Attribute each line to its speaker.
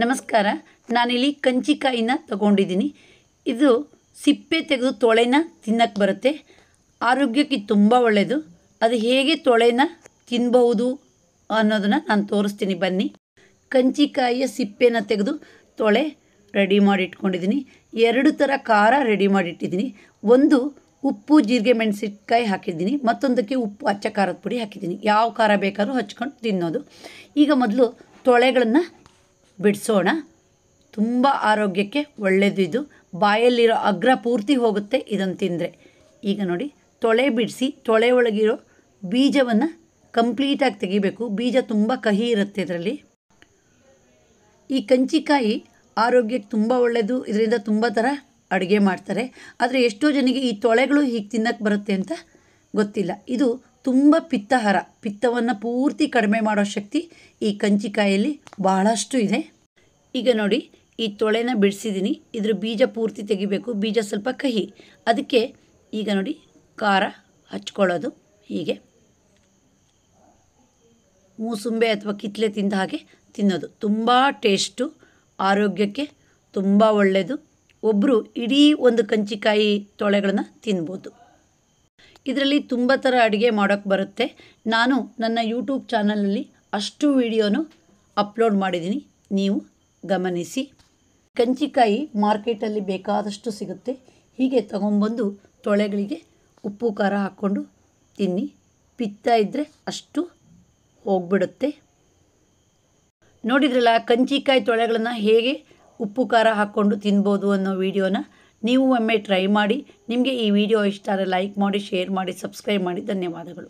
Speaker 1: ನಮಸ್ಕಾರ. ನಾನಿಲ್ಲಿ ಕಂಚಿಕಾಯಿನ ತಗೊಂಡಿದ್ದೀನಿ. ಇದು ಸಿಪ್ಪೆ ತೆಗೆದು ತೊಳೆನ ತಿನ್ನಕ್ಕೆ ಬರುತ್ತೆ. ಆರೋಗ್ಯಕ್ಕೆ ತುಂಬ ಒಳ್ಳೆಯದು. ಅದು ಹೇಗೆ ತೊಳೆನ ತಿನ್ನಬಹುದು ಅನ್ನೋದನ್ನು ನಾನು ತೋರಿಸ್ತೀನಿ ಬನ್ನಿ. ಕಂಚಿಕಾಯಿಯ ಸಿಪ್ಪೆನ ತೆಗೆದು ತೊಳೆ ರೆಡಿ ಮಾಡಿ ಇಟ್ಕೊಂಡಿದ್ದೀನಿ. 2 ಥರ ಖಾರ ರೆಡಿ ಮಾಡಿಟ್ಟಿದ್ದೀನಿ. ಒಂದು ಉಪ್ಪು ಜೀರಿಗೆ ಮೆಣಸಿನಕಾಯಿ ಹಾಕಿದ್ದೀನಿ, ಮತ್ತೊಂದಕ್ಕೆ ಉಪ್ಪು ಅಚ್ಚ ಖಾರದ ಪುಡಿ ಹಾಕಿದ್ದೀನಿ. ಯಾವ ಖಾರ ಬೇಕಾದ್ರೂ ಹಚ್ಕೊಂಡು ತಿನ್ನೋದು. ಈಗ ಮೊದಲು ತೊಳೆಗಳನ್ನು ಬಿಡಿಸೋಣ. ತುಂಬ ಆರೋಗ್ಯಕ್ಕೆ ಒಳ್ಳೆಯದು. ಇದು ಬಾಯಲ್ಲಿರೋ ಅಗ್ರ ಪೂರ್ತಿ ಹೋಗುತ್ತೆ ಇದನ್ನು ತಿಂದರೆ. ಈಗ ನೋಡಿ, ತೊಳೆ ಬಿಡಿಸಿ ತೊಳೆ ಒಳಗಿರೋ ಬೀಜವನ್ನು ಕಂಪ್ಲೀಟಾಗಿ ತೆಗಿಬೇಕು. ಬೀಜ ತುಂಬ ಕಹಿ ಇರುತ್ತೆ ಇದರಲ್ಲಿ. ಈ ಕಂಚಿಕಾಯಿ ಆರೋಗ್ಯಕ್ಕೆ ತುಂಬ ಒಳ್ಳೆಯದು. ಇದರಿಂದ ತುಂಬ ಥರ ಅಡುಗೆ ಮಾಡ್ತಾರೆ. ಆದರೆ ಎಷ್ಟೋ ಜನಕ್ಕೆ ಈ ತೊಳೆಗಳು ಹೀಗೆ ತಿನ್ನಕ್ಕೆ ಬರುತ್ತೆ ಅಂತ ಗೊತ್ತಿಲ್ಲ. ಇದು ತುಂಬ ಪಿತ್ತಹರ, ಪಿತ್ತವನ್ನು ಪೂರ್ತಿ ಕಡಿಮೆ ಮಾಡೋ ಶಕ್ತಿ ಈ ಕಂಚಿಕಾಯಲ್ಲಿ ಬಹಳಷ್ಟು ಇದೆ. ಈಗ ನೋಡಿ, ಈ ತೊಳೆನ ಬಿಡಿಸಿದ್ದೀನಿ. ಇದ್ರ ಬೀಜ ಪೂರ್ತಿ ತೆಗಿಬೇಕು. ಬೀಜ ಸ್ವಲ್ಪ ಕಹಿ, ಅದಕ್ಕೆ ಈಗ ನೋಡಿ ಖಾರ ಹಚ್ಕೊಳ್ಳೋದು. ಹೀಗೆ ಮೂಸುಂಬೆ ಅಥವಾ ಕಿತ್ತಲೆ ತಿಂದ ಹಾಗೆ ತಿನ್ನೋದು. ತುಂಬ ಟೇಸ್ಟು, ಆರೋಗ್ಯಕ್ಕೆ ತುಂಬ ಒಳ್ಳೆಯದು. ಒಬ್ಬರು ಇಡೀ ಒಂದು ಕಂಚಿಕಾಯಿ ತೊಳೆಗಳನ್ನ ತಿನ್ಬೋದು. ಇದರಲ್ಲಿ ತುಂಬ ಥರ ಅಡುಗೆ ಮಾಡೋಕ್ಕೆ ಬರುತ್ತೆ. ನಾನು ನನ್ನ ಯೂಟ್ಯೂಬ್ ಚಾನಲಲ್ಲಿ ಅಷ್ಟು ವಿಡಿಯೋನು ಅಪ್ಲೋಡ್ ಮಾಡಿದ್ದೀನಿ, ನೀವು ಗಮನಿಸಿ. ಕಂಚಿಕಾಯಿ ಮಾರ್ಕೆಟಲ್ಲಿ ಬೇಕಾದಷ್ಟು ಸಿಗುತ್ತೆ. ಹೀಗೆ ತಗೊಂಬಂದು ತೊಳೆಗಳಿಗೆ ಉಪ್ಪು ಖಾರ ಹಾಕ್ಕೊಂಡು ತಿನ್ನಿ. ಪಿತ್ತ ಇದ್ದರೆ ಅಷ್ಟು ಹೋಗ್ಬಿಡುತ್ತೆ. ನೋಡಿದ್ರಲ್ಲ, ಕಂಚಿಕಾಯಿ ತೊಳೆಗಳನ್ನು ಹೇಗೆ ಉಪ್ಪು ಖಾರ ಹಾಕ್ಕೊಂಡು ತಿನ್ಬೋದು ಅನ್ನೋ ವಿಡಿಯೋನ ನೀವು ಒಮ್ಮೆ ಟ್ರೈ ಮಾಡಿ. ನಿಮಗೆ ಈ ವಿಡಿಯೋ ಇಷ್ಟ ಆದರೆ ಲೈಕ್ ಮಾಡಿ, ಶೇರ್ ಮಾಡಿ, ಸಬ್ಸ್ಕ್ರೈಬ್ ಮಾಡಿ. ಧನ್ಯವಾದಗಳು.